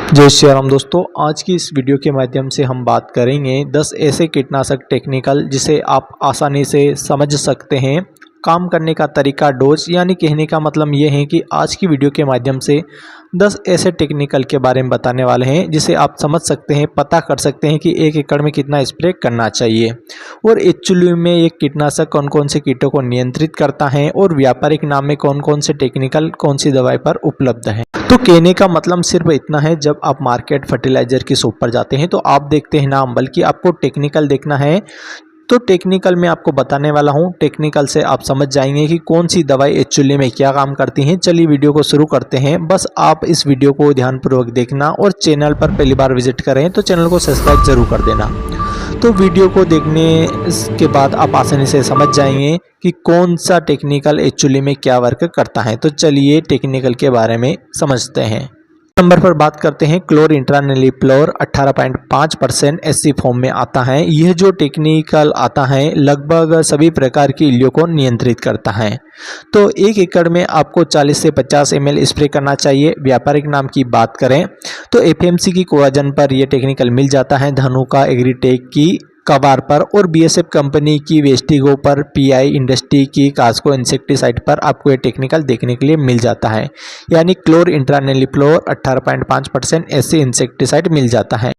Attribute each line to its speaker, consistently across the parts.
Speaker 1: जय श्री राम दोस्तों, आज की इस वीडियो के माध्यम से हम बात करेंगे 10 ऐसे कीटनाशक टेक्निकल जिसे आप आसानी से समझ सकते हैं। काम करने का तरीका डोज, यानी कहने का मतलब ये है कि आज की वीडियो के माध्यम से 10 ऐसे टेक्निकल के बारे में बताने वाले हैं जिसे आप समझ सकते हैं, पता कर सकते हैं कि 1 एकड़ में कितना स्प्रे करना चाहिए और एक्चुअली में ये कीटनाशक कौन कौन से कीटों को नियंत्रित करता है और व्यापारिक नाम में कौन कौन से टेक्निकल कौन सी दवाई पर उपलब्ध है। तो कहने का मतलब सिर्फ इतना है, जब आप मार्केट फर्टिलाइजर की शॉप पर जाते हैं तो आप देखते हैं नाम, बल्कि आपको टेक्निकल देखना है। तो टेक्निकल मैं आपको बताने वाला हूं। टेक्निकल से आप समझ जाएंगे कि कौन सी दवाई एक्चुअली में क्या काम करती हैं। चलिए वीडियो को शुरू करते हैं। बस आप इस वीडियो को ध्यानपूर्वक देखना और चैनल पर पहली बार विजिट करें तो चैनल को सब्सक्राइब जरूर कर देना। तो वीडियो को देखने के बाद आप आसानी से समझ जाएंगे कि कौन सा टेक्निकल एक्चुअली में क्या वर्क करता है। तो चलिए टेक्निकल के बारे में समझते हैं। नंबर पर बात करते हैं क्लोर इंट्रानिलिप्लोर 18.5% एससी फॉर्म में आता है। यह जो टेक्निकल आता है लगभग सभी प्रकार की इल्लियों को नियंत्रित करता है। तो 1 एकड़ में आपको 40 से 50 ml स्प्रे करना चाहिए। व्यापारिक नाम की बात करें तो एफएमसी की कोराजन पर यह टेक्निकल मिल जाता है, धनुका एग्रीटेक की कबार पर और बीएसएफ कंपनी की वेस्टिगो पर, पीआई इंडस्ट्री की कास्को इंसेक्टिसाइड पर आपको ये टेक्निकल देखने के लिए मिल जाता है। यानी क्लोर इंट्रानिलिप्लोर 18.5% ऐसे इंसेक्टिसाइड मिल जाता है।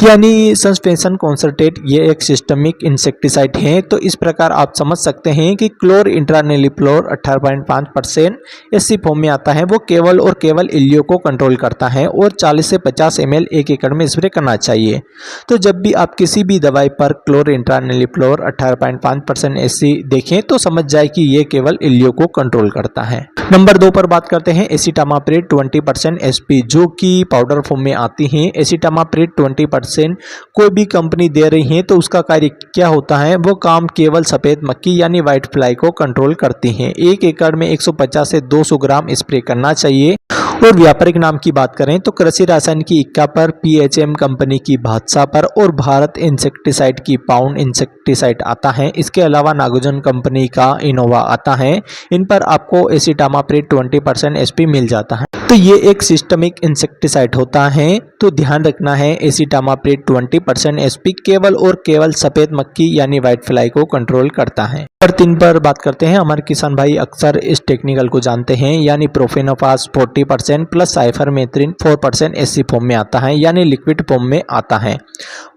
Speaker 1: यानी सस्पेंशन कॉन्सर्टेट ये एक सिस्टमिक इंसेक्टिसाइड है। तो इस प्रकार आप समझ सकते हैं कि क्लोर इंट्रानिलिप्लोर 18.5% एससी फॉर्म में आता है। वो केवल और केवल इल्लियों को कंट्रोल करता है और 40 से 50 ml 1 एकड़ में स्प्रे करना चाहिए। तो जब भी आप किसी भी दवाई पर क्लोर इंट्रानिलिप्लोर 18.5% एससी देखें तो समझ जाए कि ये केवल इल्लियों को कंट्रोल करता है। नंबर 2 पर बात करते हैं एसिटामाप्रिड 20% एसपी, जो कि पाउडर फॉर्म में आती हैं। एसिटामाप्रिड 20% कोई भी कंपनी दे रही है तो उसका कार्य क्या होता है, वो काम केवल सफेद मक्खी यानी व्हाइट फ्लाई को कंट्रोल करती हैं। 1 एकड़ में 150 से 200 ग्राम स्प्रे करना चाहिए। और व्यापारिक नाम की बात करें तो कृषि रसायन की इक्का पर, पीएचएम कंपनी की बादशाह पर और भारत इंसेक्टिसाइड की पाउंड इंसेक्टिसाइड आता है। इसके अलावा नागार्जुन कंपनी का इनोवा आता है। इन पर आपको एसिटामाप्रिड 20% एसपी मिल जाता है। तो ये एक सिस्टमिक इंसेक्टिसाइड होता है। तो ध्यान रखना है, एसिटामाप्रिड 20% एसपी केवल और केवल सफेद मक्खी यानी व्हाइट फ्लाई को कंट्रोल करता है। नंबर 3 पर बात करते हैं। हमारे किसान भाई अक्सर इस टेक्निकल को जानते हैं, यानी profenofos 40% plus cypermethrin 4% SC form में आता है, यानी लिक्विड फॉर्म में आता है।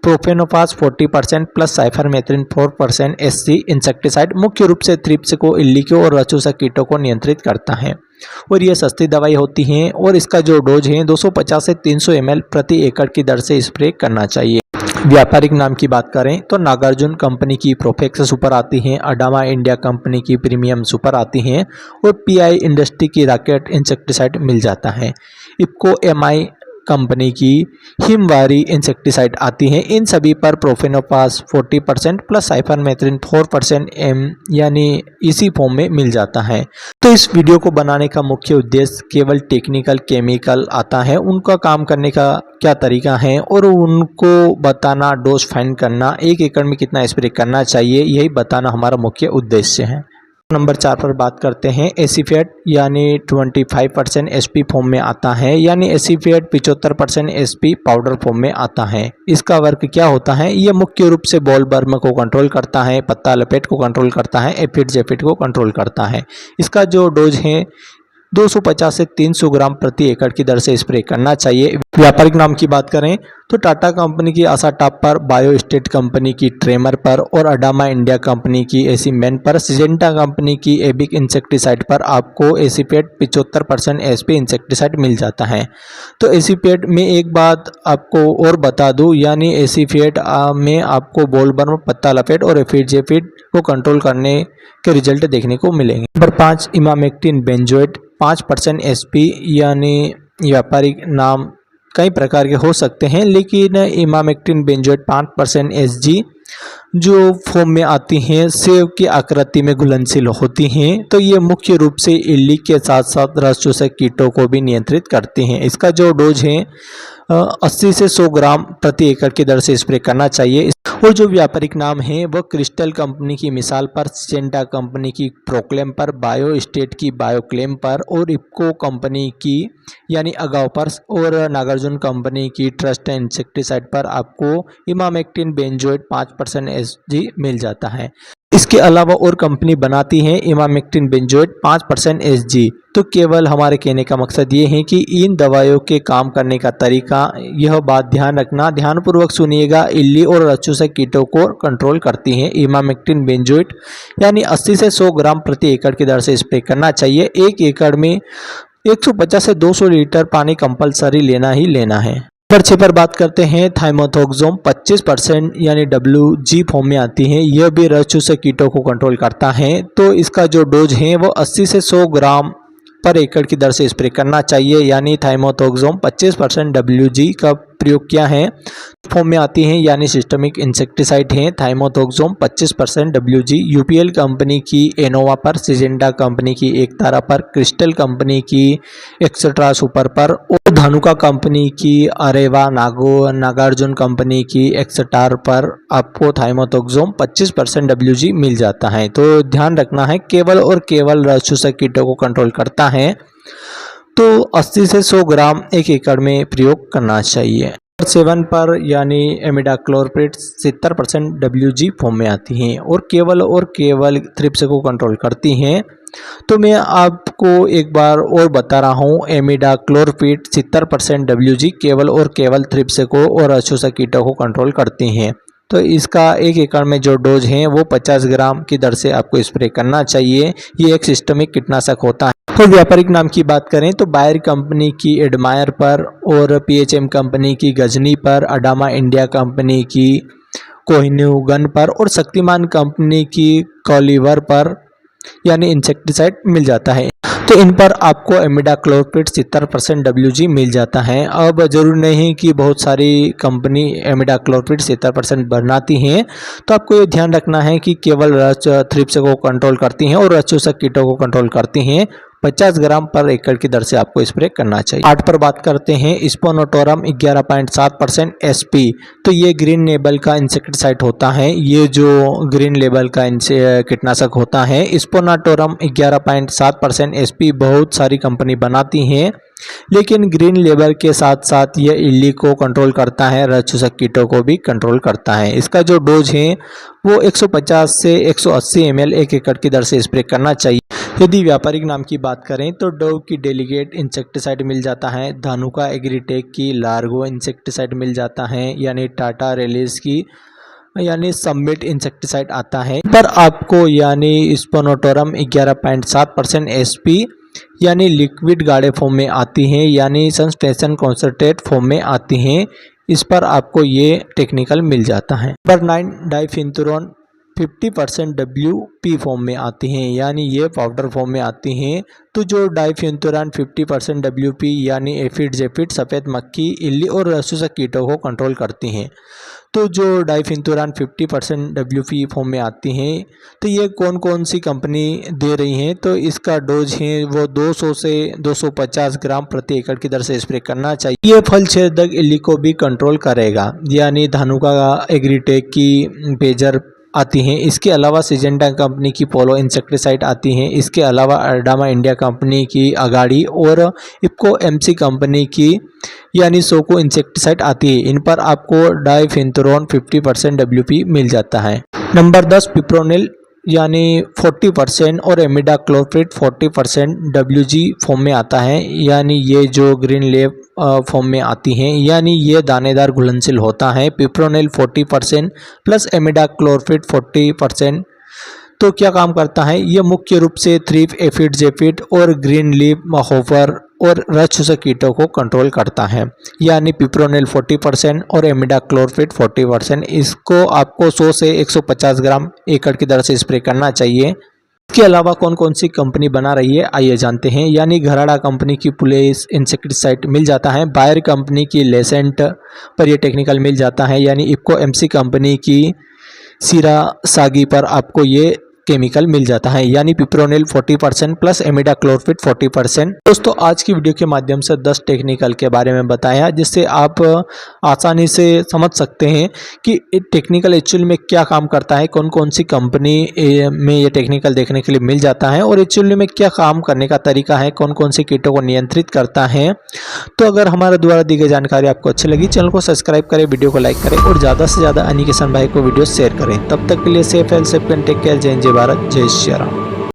Speaker 1: Profenofos 40% plus cypermethrin 4% SC insecticide मुख्य रूप से थ्रिप्स को, इल्ली को और रचूसक कीटों को नियंत्रित करता है और यह सस्ती दवाई होती है और इसका जो डोज है 250 से 300 ml प्रति एकड़ की दर से स्प्रे करना चाहिए। व्यापारिक नाम की बात करें तो नागार्जुन कंपनी की प्रोफेक्स सुपर आती हैं, अडामा इंडिया कंपनी की प्रीमियम सुपर आती हैं और पीआई इंडस्ट्री की रॉकेट इंसेक्टिसाइड मिल जाता है। इफ्को एमआई कंपनी की हिमवारी इंसेक्टिसाइड आती हैं। इन सभी पर प्रोफेनोफास 40% प्लस साइफरमेथ्रिन 4% यानी इसी फॉर्म में मिल जाता है। तो इस वीडियो को बनाने का मुख्य उद्देश्य केवल टेक्निकल केमिकल आता है, उनका काम करने का क्या तरीका है और उनको बताना, डोज फाइंड करना, 1 एकड़ में कितना स्प्रे करना चाहिए, यही बताना हमारा मुख्य उद्देश्य है। नंबर 4 पर बात करते हैं एसीफेट, यानी 25% एसपी फॉर्म में आता है, यानी एसीफेट 75% एसपी पाउडर फॉर्म में आता है। इसका वर्क क्या होता है, ये मुख्य रूप से बॉल बर्म को कंट्रोल करता है, पत्ता लपेट को कंट्रोल करता है, एफिड जेफिड को कंट्रोल करता है। इसका जो डोज है 250 से 300 ग्राम प्रति एकड़ की दर से स्प्रे करना चाहिए। व्यापारिक नाम की बात करें तो टाटा कंपनी की आशा टॉप पर, बायोस्टेट कंपनी की ट्रेमर पर और अडामा इंडिया कंपनी की एसी मैन पर, सिजेंटा कंपनी की एबिक इंसेक्टिसाइड पर आपको एसीपेट 75% एसपी इंसेक्टिसाइड मिल जाता है। तो एसीपेट में एक बात आपको और बता दूं, यानी एसीपेट में आपको बॉलवर्म, पत्ता लपेट और एफिड को कंट्रोल करने के रिजल्ट देखने को मिलेंगे। नंबर 5 इमामेक्टिन बेंजोएट 5% एसपी, यानी व्यापारिक नाम कई प्रकार के हो सकते हैं, लेकिन इमामेक्टिन बेंजोएट 5% एसजी जो फॉर्म में आती हैं, सेब की आकृति में घुलनशील होती हैं। तो ये मुख्य रूप से इल्ली के साथ साथ रस चूसक कीटों को भी नियंत्रित करती हैं। इसका जो डोज है 80 से 100 ग्राम प्रति एकड़ की दर से स्प्रे करना चाहिए। और जो व्यापारिक नाम है वो क्रिस्टल कंपनी की मिसाल पर, सिजेंटा कंपनी की प्रोक्लेम पर, बायो स्टेट की बायोक्लेम पर और इफ्को कंपनी की यानी अगाव पर और नागार्जुन कंपनी की ट्रस्ट इंसेक्टिसाइड पर आपको इमामेक्टिन बेंजोएट 5% एसजी मिल जाता है। इसके अलावा और कंपनी बनाती है इमामेक्टिन बेंजोएट 5% एसजी। तो केवल हमारे कहने का मकसद ये है कि इन दवाइयों के काम करने का तरीका, यह बात ध्यान रखना, ध्यानपूर्वक सुनिएगा, इल्ली और रक्षोषक कीटों को कंट्रोल करती हैं। इमामेक्टिन बेंजोएट यानी 80 से 100 ग्राम प्रति एकड़ की दर से स्प्रे करना चाहिए। एक एकड़ में 150 से 200 लीटर पानी कंपलसरी लेना ही लेना है। नंबर 6 पर बात करते हैं थाइमोथोक्सोम 25% यानी WG फॉर्म में आती है। यह भी रक्षोषक कीटों को कंट्रोल करता है। तो इसका जो डोज है वो 80 से 100 ग्राम पर एकड़ की दर से स्प्रे करना चाहिए। यानी थाइमोथोक्सोम 25% WG का प्रयोग किया है, फॉर्म में आती है यानी सिस्टमिक इंसेक्टिसाइड है। थाइमोथोक्सोम 25% WG यूपीएल कंपनी की एनोवा पर, सिजेंटा कंपनी की एकतारा पर, क्रिस्टल कंपनी की एक्स्ट्रा सुपर पर और धानुका कंपनी की अरेवा, नागार्जुन कंपनी की एक्सटार पर आपको थाइमोथोक्सोम 25% WG मिल जाता है। तो ध्यान रखना है, केवल और केवल रक्षोषक कीटों को कंट्रोल करता है। तो 80 से 100 ग्राम एक एकड़ में प्रयोग करना चाहिए। नंबर 7 पर यानी इमिडाक्लोप्रिड 70% WG फॉर्म में आती हैं और केवल थ्रिप्स को कंट्रोल करती हैं। तो मैं आपको एक बार और बता रहा हूँ, इमिडाक्लोप्रिड 70% WG केवल थ्रिप्स को और रक्षोषक कीटों को कंट्रोल करती हैं। तो इसका एक एकड़ में जो डोज है वो 50 ग्राम की दर से आपको स्प्रे करना चाहिए। ये एक सिस्टमिक कीटनाशक होता है। तो व्यापारिक नाम की बात करें तो बायर कंपनी की एडमायर पर और PHM कंपनी की गजनी पर, अडामा इंडिया कंपनी की कोहिनूगन पर और शक्तिमान कंपनी की कॉलीवर पर यानी इंसेक्टिसाइड मिल जाता है। तो इन पर आपको इमिडाक्लोप्रिड 70% WG मिल जाता है। अब जरूरी नहीं कि बहुत सारी कंपनी इमिडाक्लोप्रिड 70% बनाती हैं, तो आपको ये ध्यान रखना है कि केवल थ्रिप्स को कंट्रोल करती हैं और रक्षोषक कीटों को कंट्रोल करती हैं। 50 ग्राम पर एकड़ की दर से आपको स्प्रे करना चाहिए। 8 पर बात करते हैं स्पोनोटोरम 11.7% SP। तो ये ग्रीन लेबल का इंसेक्टिसाइड होता है। ये जो ग्रीन लेबल का कीटनाशक होता है स्पोनोटोरम 11.7% SP बहुत सारी कंपनी बनाती हैं, लेकिन ग्रीन लेबल के साथ साथ ये इल्ली को कंट्रोल करता है, रक्षोषक कीटों को भी कंट्रोल करता है। इसका जो डोज है वो 150 से 180 ml एक एकड़ की दर से स्प्रे करना चाहिए। यदि व्यापारिक नाम की बात करें तो डोव की डेलीगेट इंसेक्टिसाइड मिल जाता है, धानुका एग्रीटेक की लार्गो इंसेक्टिसाइड मिल जाता है, यानी टाटा रिलीज की यानी सबमिट इंसेक्टिसाइड आता है। पर आपको यानी स्पोनोटोरम 11.7% SP यानी लिक्विड गाढ़े फॉर्म में आती हैं, यानी सस्पेंशन कॉन्सेंट्रेट फॉर्म में आती हैं। इस पर आपको ये टेक्निकल मिल जाता है। नंबर 9 डाइफिंथुरोन 50% WP फॉर्म में आती हैं, यानी ये पाउडर फॉर्म में आती हैं। तो जो डाइफिंथुरान 50% WP यानी एफिड, जेफिड, सफ़ेद मक्खी, इल्ली और रक्षोषक कीटों को कंट्रोल करती हैं। तो जो डाइफिंथुरान 50% WP फॉर्म में आती हैं, तो ये कौन कौन सी कंपनी दे रही हैं? तो इसका डोज है वो 200 से 250 ग्राम प्रति एकड़ की दर से स्प्रे करना चाहिए। ये फल छेदक इल्ली को भी कंट्रोल करेगा, यानी धानुका एग्रीटेक की पेजर आती हैं। इसके अलावा सिजेंटा कंपनी की पोलो इंसेक्टिसाइड आती हैं। इसके अलावा अडामा इंडिया कंपनी की अगाड़ी और इफ्को MC कंपनी की यानी सोको इंसेक्टिसाइड आती है। इन पर आपको डाइफिंथुरोन 50% WP मिल जाता है। नंबर 10 पिप्रोनिल यानी 40% और इमिडाक्लोप्रिड 40% WG फॉर्म में आता है, यानी ये जो ग्रीन लेब फॉर्म में आती हैं, यानी ये दानेदार घुलनशील होता है। पिप्रोनिल 40% प्लस इमिडाक्लोप्रिड 40%। तो क्या काम करता है? ये मुख्य रूप से थ्रिप, एफिड, जेफिड और ग्रीन लीफ होपर और रक्षोषक कीटों को कंट्रोल करता है, यानी पिप्रोनिल 40% और इमिडाक्लोप्रिड 40%। इसको आपको 100 से 150 ग्राम एकड़ की दर से स्प्रे करना चाहिए। इसके अलावा कौन कौन सी कंपनी बना रही है आइए जानते हैं। यानी घराड़ा कंपनी की पुलिस इंसेक्टिसाइड मिल जाता है, बायर कंपनी की लेसेंट पर यह टेक्निकल मिल जाता है, यानी इफ्को MC कंपनी की सीरा सागी पर आपको ये केमिकल मिल जाता है, यानी पिप्रोनिल 40% प्लस इमिडाक्लोरपिड 40%। दोस्तों आज की वीडियो के माध्यम से 10 टेक्निकल के बारे में बताया, जिससे आप आसानी से समझ सकते हैं कि टेक्निकल एक्चुअल में क्या काम करता है, कौन कौन सी कंपनी में ये टेक्निकल देखने के लिए मिल जाता है और एक्चुअली में क्या काम करने का तरीका है, कौन कौन से कीटों को नियंत्रित करता है। तो अगर हमारे द्वारा दी गई जानकारी आपको अच्छी लगी, चैनल को सब्सक्राइब करें, वीडियो को लाइक करें और ज़्यादा से ज़्यादा अन्य किसान भाई को वीडियो शेयर करें। तब तक के लिए safe health safe take care. जय हिंद, जय भारत, जय श्री राम।